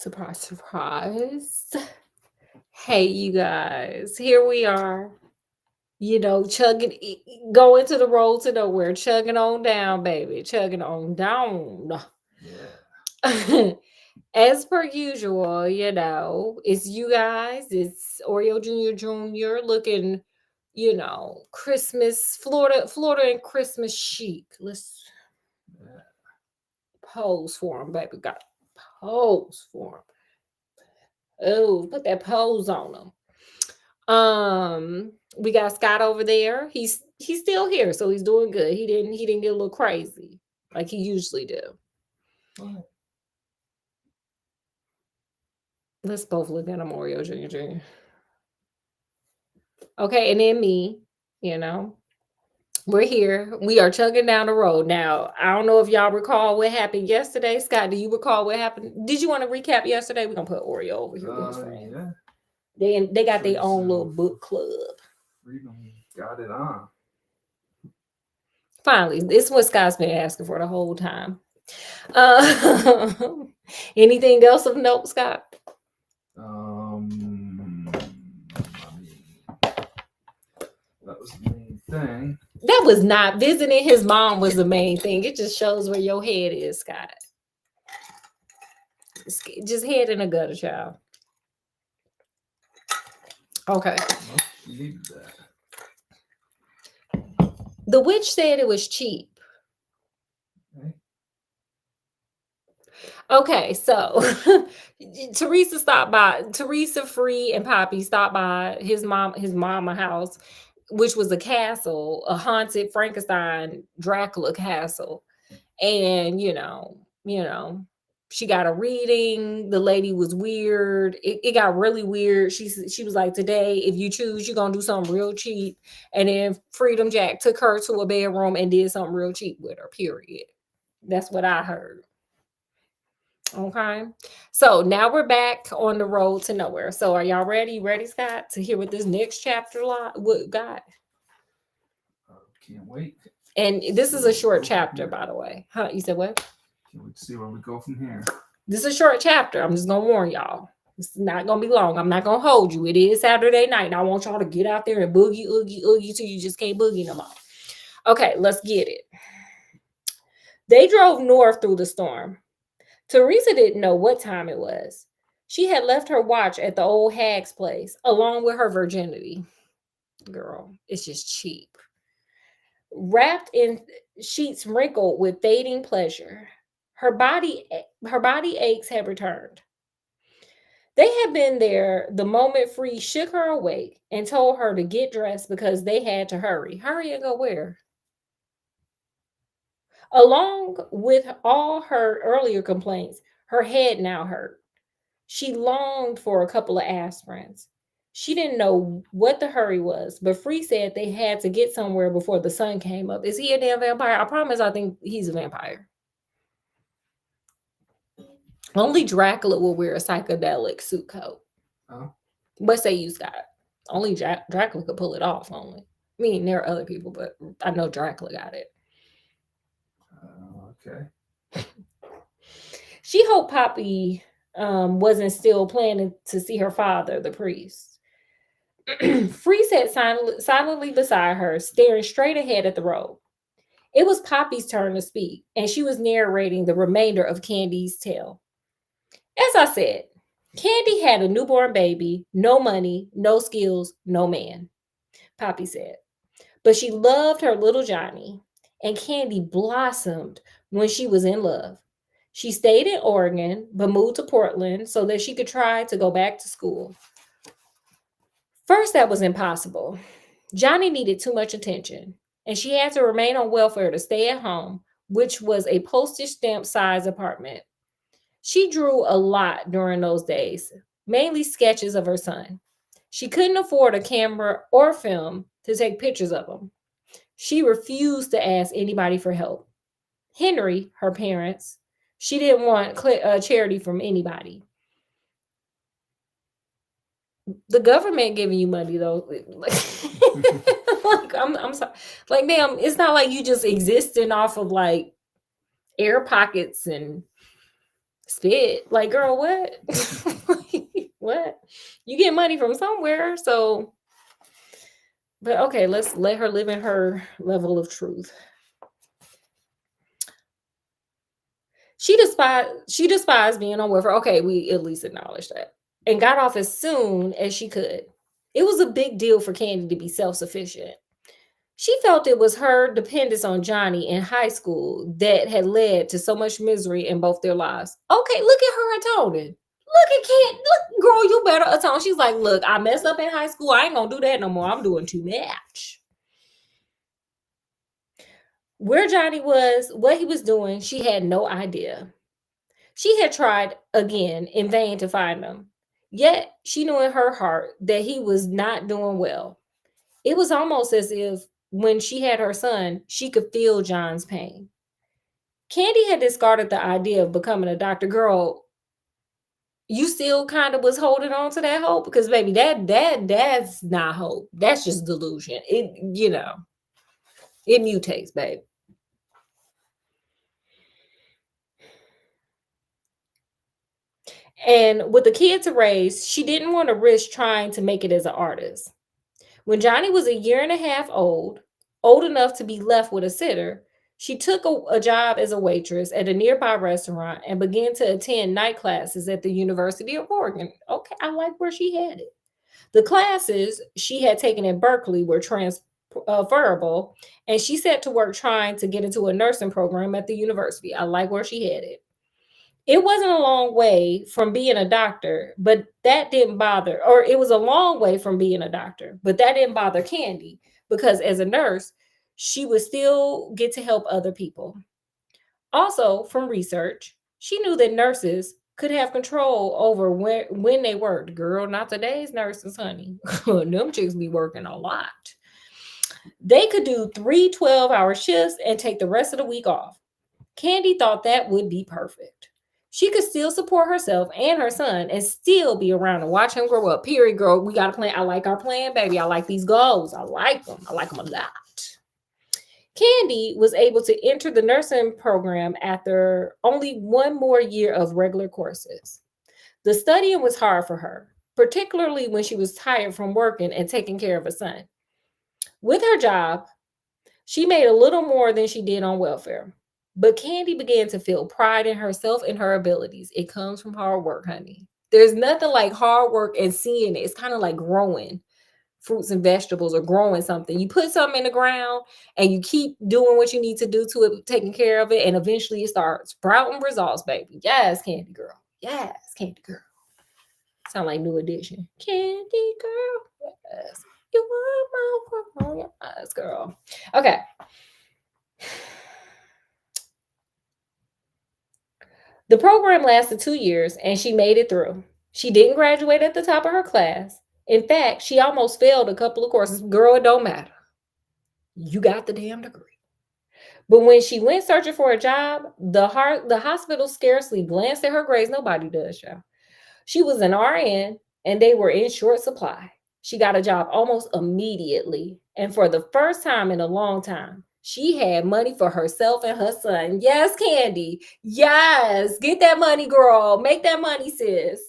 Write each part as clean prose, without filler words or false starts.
Surprise, surprise. Hey, you guys, here we are, chugging, going to the road to nowhere, chugging on down, baby, chugging on down. Yeah. As per usual, it's you guys, it's Oreo Jr. looking, Christmas, Florida and Christmas chic. Let's Yeah. pose for him, baby. Got pose for him. Oh, put that pose on him. We got Scott over there. He's still here, so he's doing good. He didn't get a little crazy like he usually do. What? Let's both look at him, Oreo Jr. Okay, and then me, you know. We're here. We are chugging down the road. Now, I don't know if y'all recall what happened yesterday. Scott, do you recall what happened? Did you want to recap yesterday? We're gonna put Oreo over here with his friend. Yeah. They got their own little Teresa book club. Freedom got it on. Finally, this is what Scott's been asking for the whole time. Uh, anything else of note, Scott? I mean, that was the main thing. That was not visiting his mom was the main thing. It just shows where your head is, Scott. Just head in a gutter, child. Okay. Well, she needed that. The witch said it was cheap. Okay. Okay, so Teresa stopped by. Teresa, Free, and Poppy stopped by his mama house, which was a castle, a haunted Frankenstein Dracula castle. And she got a reading. The lady was weird. It got really weird. She was like, today, if you choose, you're gonna do something real cheap. And then Freedom Jack took her to a bedroom and did something real cheap with her, period. That's what I heard. Okay. So now we're back on the road to nowhere. So are y'all ready? You ready, Scott, to hear what this next chapter what got? Can't wait. And this is a short chapter, by the way. Huh? You said what? Can't wait to see where we go from here. This is a short chapter. I'm just gonna warn y'all. It's not gonna be long. I'm not gonna hold you. It is Saturday night, and I want y'all to get out there and boogie, oogie, oogie till you just can't boogie no more. Okay, let's get it. They drove north through the storm. Teresa didn't know what time it was. She had left her watch at the old hag's place, along with her virginity. Girl, it's just cheap. Wrapped in sheets wrinkled with fading pleasure, her body her body aches had returned. They had been there the moment Free shook her awake and told her to get dressed because they had to hurry. Hurry and go where? Along with all her earlier complaints, her head now hurt. She longed for a couple of aspirins. She didn't know what the hurry was, but Free said they had to get somewhere before the sun came up. Is he a damn vampire? I promise I think he's a vampire. Only Dracula will wear a psychedelic suit coat. Oh. What say you, Scott? Only Dracula could pull it off, only. I mean, there are other people, but I know Dracula got it. Okay. She hoped Poppy wasn't still planning to see her father, the priest. Free sat silently beside her, staring straight ahead at the road. It was Poppy's turn to speak, and she was narrating the remainder of Candy's tale. As I said, Candy had a newborn baby, no money, no skills, no man, Poppy said. But she loved her little Johnny, and Candy blossomed when she was in love. She stayed in Oregon, but moved to Portland so that she could try to go back to school. First, that was impossible. Johnny needed too much attention, and she had to remain on welfare to stay at home, which was a postage stamp size apartment. She drew a lot during those days, mainly sketches of her son. She couldn't afford a camera or film to take pictures of him. She refused to ask anybody for help. Henry, her parents, she didn't want charity from anybody. The government giving you money though, like I'm sorry, like damn, it's not like you just existing off of like air pockets and spit. Like, girl, what? What? You get money from somewhere, so. But okay, let's let her live in her level of truth. She despised being on welfare. Okay, we at least acknowledge that. And got off as soon as she could. It was a big deal for Candy to be self-sufficient. She felt it was her dependence on Johnny in high school that had led to so much misery in both their lives. Okay, look at her atoning. Look at Candy. Look, girl, you better atone. She's like, look, I messed up in high school. I ain't gonna do that no more. I'm doing too much. Where Johnny was, what he was doing, she had no idea. She had tried again in vain to find him. Yet she knew in her heart that he was not doing well. It was almost as if when she had her son, she could feel John's pain. Candy had discarded the idea of becoming a doctor. Girl, you still kind of was holding on to that hope because baby, that's not hope. That's just delusion. It mutates, babe. And with the kid to raise, she didn't want to risk trying to make it as an artist. When Johnny was a year and a half old enough to be left with a sitter, she took a job as a waitress at a nearby restaurant and began to attend night classes at the University of Oregon. Okay, I like where she had it. The classes she had taken at Berkeley were transferable, and she set to work trying to get into a nursing program at the university. I like where she had it. It wasn't a long way from being a doctor, but that didn't bother, or it was a long way from being a doctor, but that didn't bother Candy because as a nurse, she would still get to help other people. Also, from research, she knew that nurses could have control over when they worked. Girl, not today's nurses, honey. Them chicks be working a lot. They could do 3 12-hour shifts and take the rest of the week off. Candy thought that would be perfect. She could still support herself and her son and still be around to watch him grow up. Period, girl. We got a plan. I like our plan, baby. I like these goals. I like them. I like them a lot. Candy was able to enter the nursing program after only one more year of regular courses. The studying was hard for her, particularly when she was tired from working and taking care of a son. With her job, she made a little more than she did on welfare. But Candy began to feel pride in herself and her abilities. It comes from hard work, honey. There's nothing like hard work and seeing it. It's kind of like growing fruits and vegetables or growing something. You put something in the ground and you keep doing what you need to do to it, taking care of it, and eventually it starts sprouting results, baby. Yes, Candy girl. Yes, Candy girl. Sound like New Edition. Candy girl. Yes. You are my world. Yes, girl. Okay. The program lasted 2 years and she made it through. She didn't graduate at the top of her class. In fact, she almost failed a couple of courses. Girl, it don't matter. You got the damn degree. But when she went searching for a job, the hospital scarcely glanced at her grades. Nobody does, y'all. She was an RN and they were in short supply. She got a job almost immediately. And for the first time in a long time, she had money for herself and her son. Yes, Candy. Yes. Get that money, girl. Make that money, sis.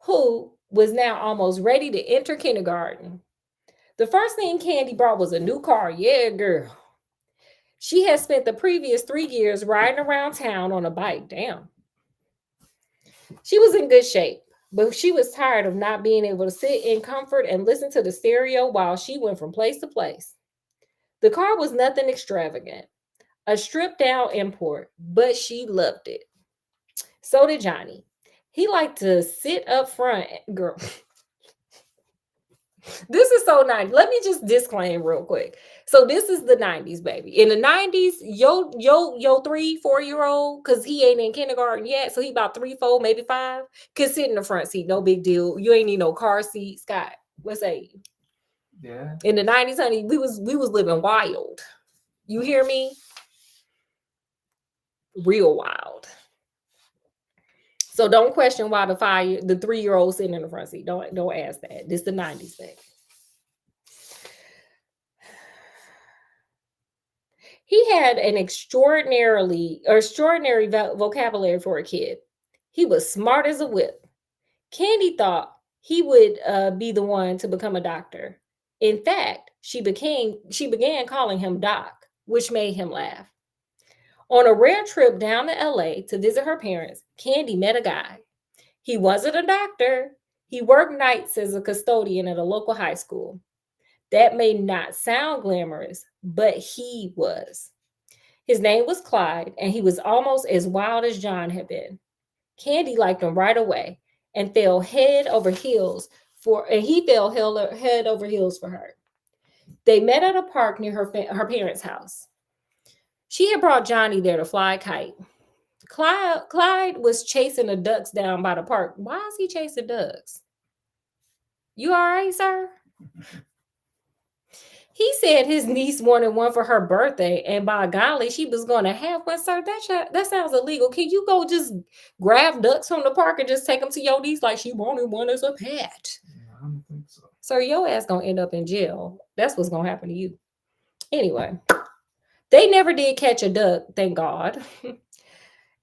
Who was now almost ready to enter kindergarten. The first thing Candy brought was a new car. Yeah, girl. She had spent the previous 3 years riding around town on a bike. Damn. She was in good shape, but she was tired of not being able to sit in comfort and listen to the stereo while she went from place to place. The car was nothing extravagant, a stripped down import, but she loved it. So did Johnny. He liked to sit up front. Girl, this is so nice. Let me just disclaim real quick. So this is the 90s, baby. In the 90s, yo 3 4-year-old, because he ain't in kindergarten yet, so he about 3 4 maybe 5, could sit in the front seat. No big deal. You ain't need no car seat. Scott, what say you? Yeah. In the 90s, honey, we was living wild. You hear me? Real wild. So don't question why the 3-year-old sitting in the front seat. Don't ask that. This the 90s, baby. He had an extraordinary vocabulary for a kid. He was smart as a whip. Candy thought he would be the one to become a doctor. In fact, she began calling him Doc, which made him laugh. On a rare trip down to LA to visit her parents, Candy met a guy. He wasn't a doctor. He worked nights as a custodian at a local high school. That may not sound glamorous, but he was. His name was Clyde, and he was almost as wild as John had been. Candy liked him right away and fell head over heels and he fell head over heels for her. They met at a park near her parents' house. She had brought Johnny there to fly a kite. Clyde was chasing the ducks down by the park. Why is he chasing ducks? You all right, sir? He said his niece wanted one for her birthday, and by golly, she was going to have one. Sir, that sounds illegal. Can you go just grab ducks from the park and just take them to your niece like she wanted one as a pet? I don't think so. Sir, your ass going to end up in jail. That's what's going to happen to you. Anyway, they never did catch a duck, thank God.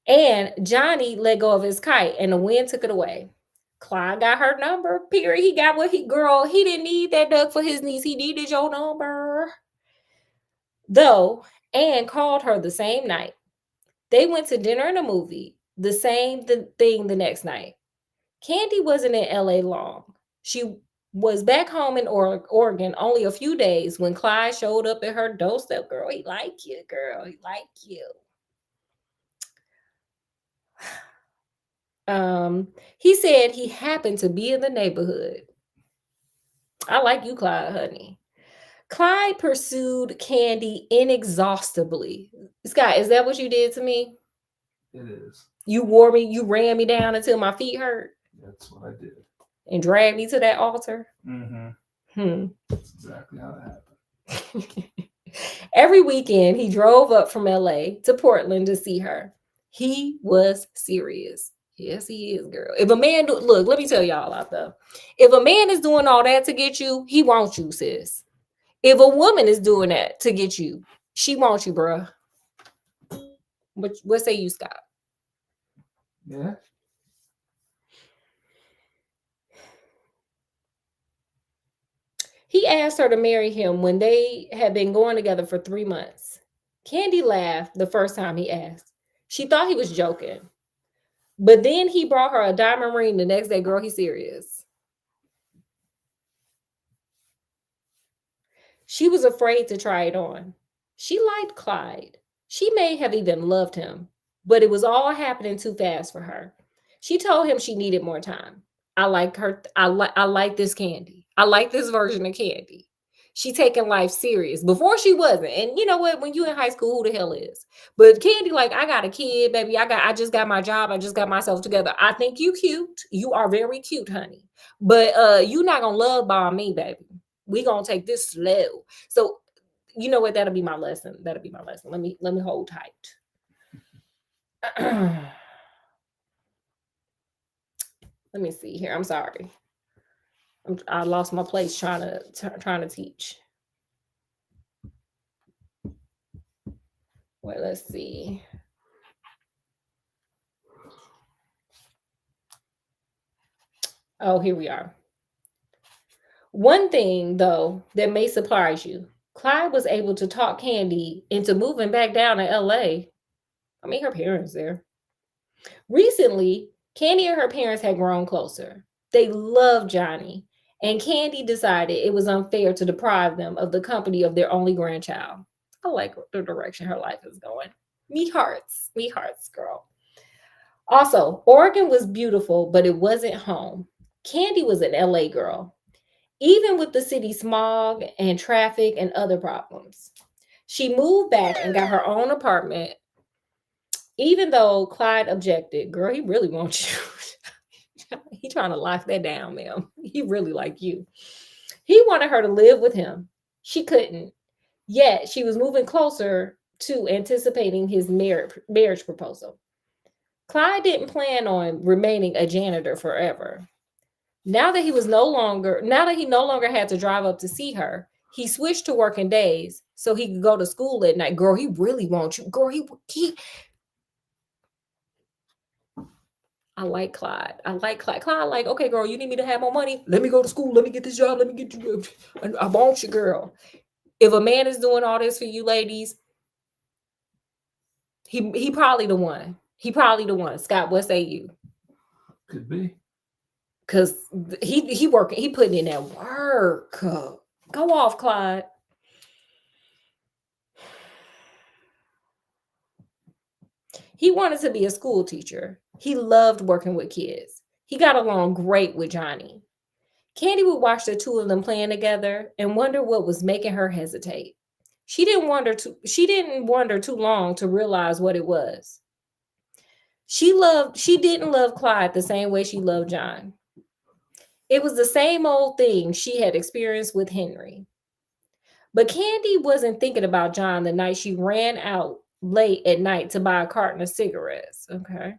And Johnny let go of his kite, and the wind took it away. Clyde got her number, period. He got what he didn't need that duck for his niece. He needed your number. Though Anne called her the same night. They went to dinner and a movie, the same thing the next night. Candy wasn't in LA long. She was back home in Oregon only a few days when Clyde showed up at her doorstep. Girl, he like you, girl. He like you. He said he happened to be in the neighborhood. I like you, Clyde, honey. Clyde pursued Candy inexhaustibly. Scott, is that what you did to me? It is. You ran me down until my feet hurt. That's what I did. And dragged me to that altar? Mm-hmm. That's exactly how that happened. Every weekend, he drove up from LA to Portland to see her. He was serious. Yes, he is, girl. If a man look, let me tell y'all out there. If a man is doing all that to get you, he wants you, sis. If a woman is doing that to get you, she wants you, bruh. What say you, Scott? Yeah. He asked her to marry him when they had been going together for 3 months. Candy laughed the first time he asked. She thought he was joking. But then he brought her a diamond ring the next day. Girl, he's serious. She was afraid to try it on. She liked Clyde. She may have even loved him, but it was all happening too fast for her. She told him she needed more time. I like her. I like this Candy. I like this version of Candy. She taking life serious. Before she wasn't. And you know what? When you in high school, who the hell is? But Candy, like, I got a kid, baby. I just got my job. I just got myself together. I think you cute. You are very cute, honey. But you not gonna love bomb me, baby. We gonna take this slow. So you know what? That'll be my lesson. That'll be my lesson. Let me hold tight. Let me see here. I'm sorry. I lost my place trying to teach. Wait, let's see. Oh, here we are. One thing, though, that may surprise you, Clyde was able to talk Candy into moving back down to LA. I mean, her parents there. Recently, Candy and her parents had grown closer. They loved Johnny, and Candy decided it was unfair to deprive them of the company of their only grandchild. I like the direction her life is going. Me hearts, girl. Also, Oregon was beautiful, but it wasn't home. Candy was an LA girl, even with the city smog and traffic and other problems. She moved back and got her own apartment, even though Clyde objected. Girl, he really wants you. He trying to lock that down, ma'am. He really like you. He wanted her to live with him. She couldn't. Yet she was moving closer to anticipating his marriage proposal. Clyde didn't plan on remaining a janitor forever. Now that he no longer had to drive up to see her, He switched to working days so he could go to school at night. Girl, he really wants you. Girl, he I like Clyde. I like Clyde. Clyde, like, okay, girl, you need me to have more money. Let me go to school. Let me get this job. Let me get you. I want you, girl. If a man is doing all this for you, ladies, he probably the one. He probably the one. Scott, what say you? Could be. Cause he working. He putting in that work. Go off, Clyde. He wanted to be a school teacher. He loved working with kids. He got along great with Johnny. Candy would watch the two of them playing together and wonder what was making her hesitate. She didn't wonder too long to realize what it was. She didn't love Clyde the same way she loved John. It was the same old thing she had experienced with Henry. But Candy wasn't thinking about John the night she ran out late at night to buy a carton of cigarettes. Okay.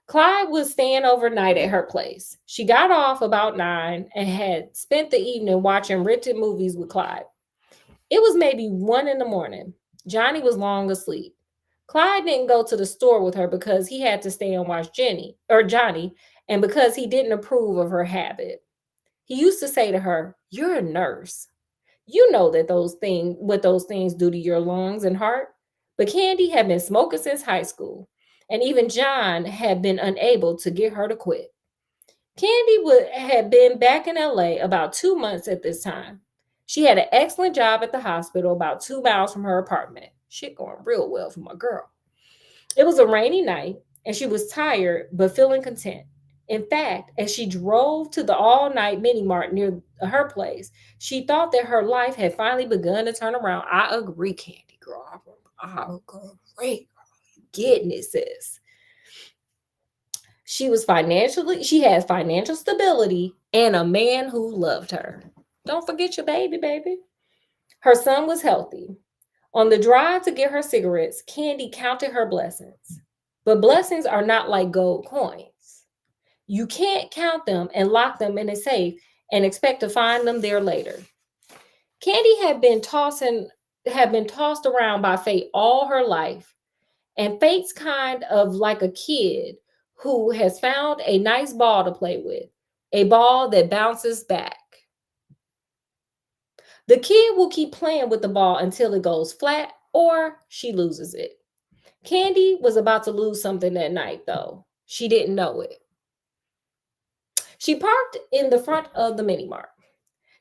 Clyde was staying overnight at her place. She got off about 9 and had spent the evening watching rented movies with Clyde. It was maybe 1 in the morning. Johnny was long asleep. Clyde didn't go to the store with her because he had to stay and watch Johnny, and because he didn't approve of her habit. He used to say to her, "You're a nurse. You know that what those things do to your lungs and heart." But Candy had been smoking since high school, and even John had been unable to get her to quit. Had been back in LA about 2 months at this time. She had an excellent job at the hospital about 2 miles from her apartment. Shit going real well for my girl. It was a rainy night, and she was tired but feeling content. In fact, as she drove to the all night mini mart near her place, she thought that her life had finally begun to turn around. I agree, Candy girl. I agree. Getting it, sis. She had financial stability and a man who loved her. Don't forget your baby. Her son was healthy. On the drive to get her cigarettes, Candy counted her blessings. But blessings are not like gold coins. You can't count them and lock them in a safe and expect to find them there later. Candy had been tossed around by fate all her life, and fate's kind of like a kid who has found a nice ball to play with, a ball that bounces back. The kid will keep playing with the ball until it goes flat or she loses it. Candy was about to lose something that night, though. She didn't know it. She parked in the front of the mini mart.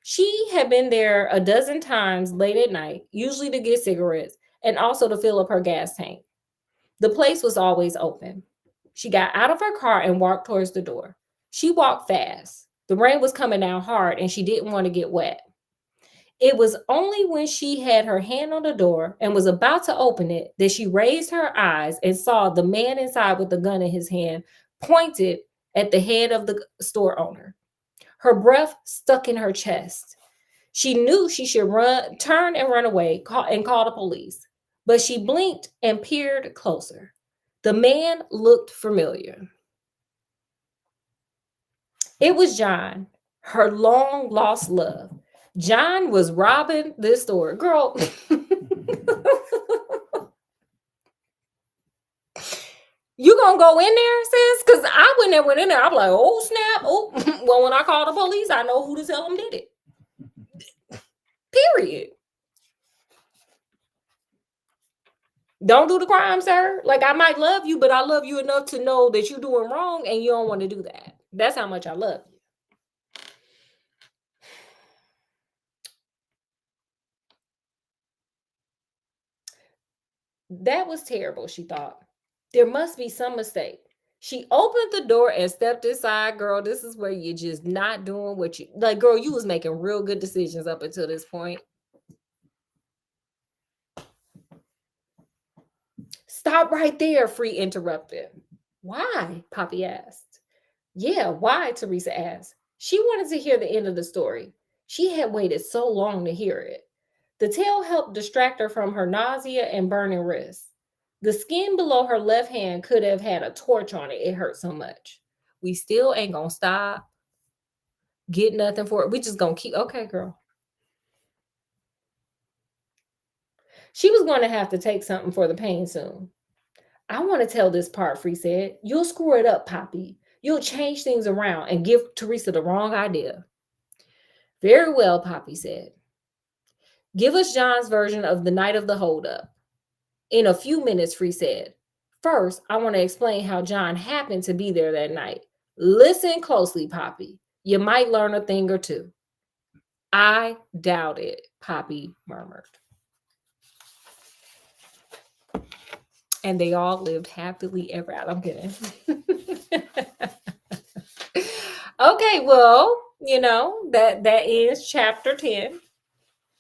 She had been there a dozen times late at night, usually to get cigarettes and also to fill up her gas tank. The place was always open. She got out of her car and walked towards the door. She walked fast. The rain was coming down hard and she didn't want to get wet. It was only when she had her hand on the door and was about to open it that she raised her eyes and saw the man inside with the gun in his hand pointed at the head of the store owner. Her breath stuck in her chest. She knew she should turn and run away and call the police, but she blinked and peered closer. The man looked familiar. It was John, her long lost love. John was robbing this store. Girl. You gonna go in there, sis? Because I went in there. I'm like, oh, snap. Oh, well, when I call the police, I know who to tell them did it. Period. Don't do the crime, sir. Like, I might love you, but I love you enough to know that you're doing wrong and you don't want to do that. That's how much I love you. That was terrible, she thought. There must be some mistake. She opened the door and stepped inside. Girl, this is where you're just not doing what you like. Girl, you was making real good decisions up until this point. Stop right there, Free interrupted. Why? Poppy asked. Yeah, why? Teresa asked. She wanted to hear the end of the story. She had waited so long to hear it. The tale helped distract her from her nausea and burning wrists. The skin below her left hand could have had a torch on it. It hurt so much. We still ain't gonna stop. Get nothing for it. We just gonna keep. Okay, girl. She was going to have to take something for the pain soon. I want to tell this part, Free said. You'll screw it up, Poppy. You'll change things around and give Teresa the wrong idea. Very well, Poppy said. Give us John's version of the night of the holdup. In a few minutes, Free said. First, I want to explain how John happened to be there that night. Listen closely, Poppy. You might learn a thing or two. I doubt it, Poppy murmured. And they all lived happily ever after. I'm kidding. Okay, well, that ends chapter 10.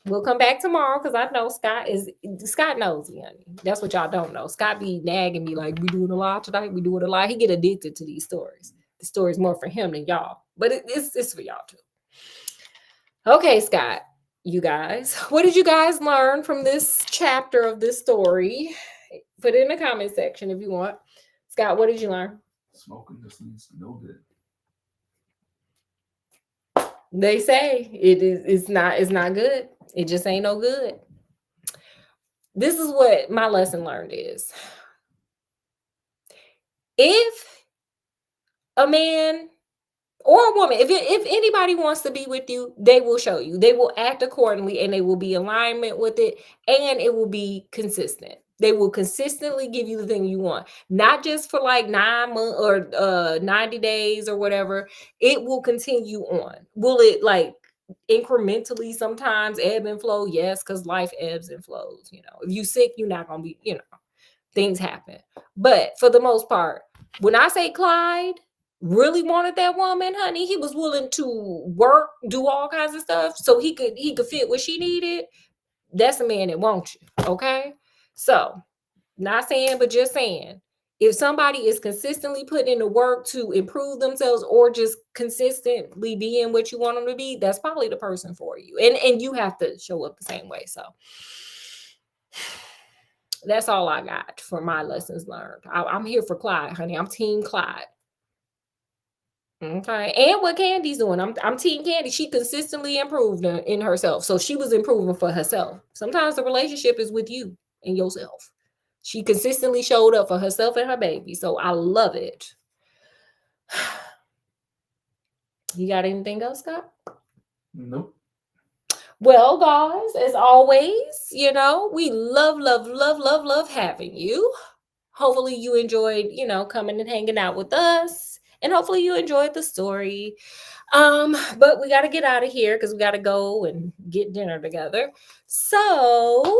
We'll come back tomorrow because I know Scott knows me, honey. That's what y'all don't know. Scott be nagging me like, we doing a lot tonight. We doing a lot. He get addicted to these stories. The story's more for him than y'all, but it's for y'all too. Okay, Scott, you guys, what did you guys learn from this chapter of this story? Put it in the comment section if you want. Scott, what did you learn? Smoking just leads to no good. They say it's not good. It just ain't no good. This is what my lesson learned is. If a man or a woman, if anybody wants to be with you, they will show you. They will act accordingly and they will be in alignment with it, and it will be consistent. They will consistently give you the thing you want, not just for like 9 months or 90 days or whatever. It will continue on. Will it like incrementally sometimes ebb and flow? Yes, because life ebbs and flows. If you sick, you're not gonna be, things happen. But for the most part, when I say Clyde really wanted that woman, honey, he was willing to work, do all kinds of stuff so he could fit what she needed. That's a man that wants you. Okay. So, not saying, but just saying, if somebody is consistently putting in the work to improve themselves or just consistently being what you want them to be, that's probably the person for you. And you have to show up the same way. So that's all I got for my lessons learned. I'm here for Clyde, honey. I'm team Clyde. Okay. And what Candy's doing, I'm team Candy. She consistently improved in herself. So she was improving for herself. Sometimes the relationship is with you and yourself. She consistently showed up for herself and her baby. So I love it. You got anything else, Scott? Nope. Well, guys, as always, we love having you. Hopefully you enjoyed, coming and hanging out with us. And hopefully you enjoyed the story. But we got to get out of here because we got to go and get dinner together. So,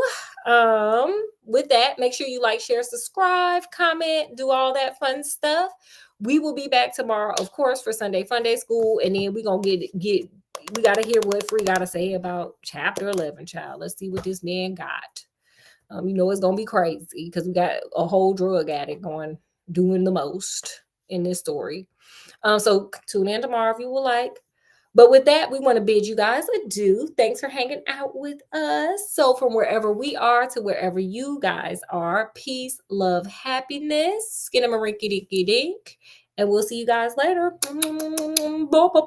with that, make sure you like, share, subscribe, comment, do all that fun stuff. We will be back tomorrow, of course, for Sunday Fun Day School. And then we're going to we got to hear what Free got to say about chapter 11, child. Let's see what this man got. It's going to be crazy because we got a whole drug addict doing the most in this story. So tune in tomorrow if you would like. But with that, we want to bid you guys adieu. Thanks for hanging out with us. So from wherever we are to wherever you guys are, peace, love, happiness. Skinnamarink-a-dink-a-dink. And we'll see you guys later. Bye-bye.